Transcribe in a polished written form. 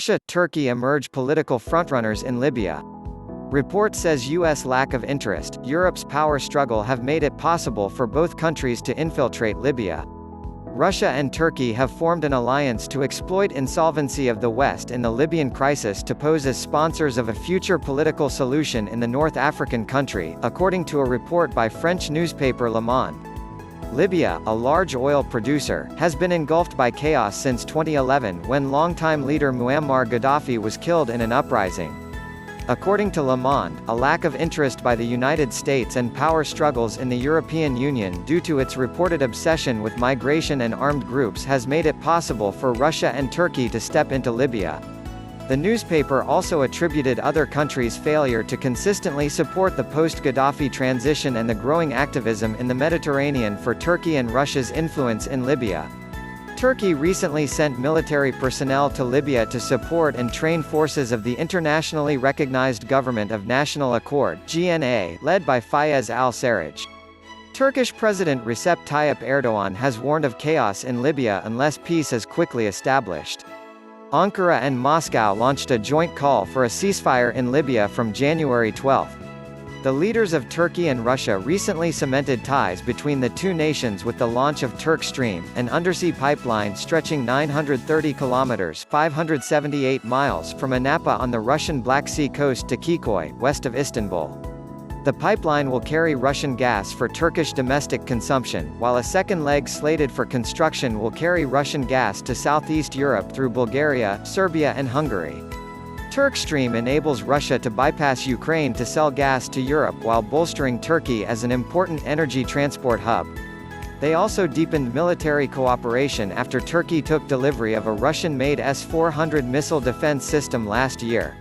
Russia, Turkey emerge political frontrunners in Libya. Report says U.S. lack of interest, Europe's power struggle have made it possible for both countries to infiltrate Libya. Russia and Turkey have formed an alliance to exploit insolvency of the West in the Libyan crisis to pose as sponsors of a future political solution in the North African country, according to a report by French newspaper Le Monde. Libya, a large oil producer, has been engulfed by chaos since 2011 when longtime leader Muammar Gaddafi was killed in an uprising. According to Le Monde, a lack of interest by the United States and power struggles in the European Union due to its reported obsession with migration and armed groups has made it possible for Russia and Turkey to step into Libya. The newspaper also attributed other countries' failure to consistently support the post-Gaddafi transition and the growing activism in the Mediterranean for Turkey and Russia's influence in Libya. Turkey recently sent military personnel to Libya to support and train forces of the internationally recognized Government of National Accord (GNA), led by Fayez al-Sarraj. Turkish President Recep Tayyip Erdogan has warned of chaos in Libya unless peace is quickly established. Ankara and Moscow launched a joint call for a ceasefire in Libya from January 12. The leaders of Turkey and Russia recently cemented ties between the two nations with the launch of Turk Stream, an undersea pipeline stretching 930 kilometers (578 miles) from Anapa on the Russian Black Sea coast to Kikoy, west of Istanbul. The pipeline will carry Russian gas for Turkish domestic consumption, while a second leg slated for construction will carry Russian gas to southeast Europe through Bulgaria, Serbia and Hungary. Turk Stream enables Russia to bypass Ukraine to sell gas to Europe while bolstering Turkey as an important energy transport hub. They also deepened military cooperation after Turkey took delivery of a Russian-made S-400 missile defense system last year.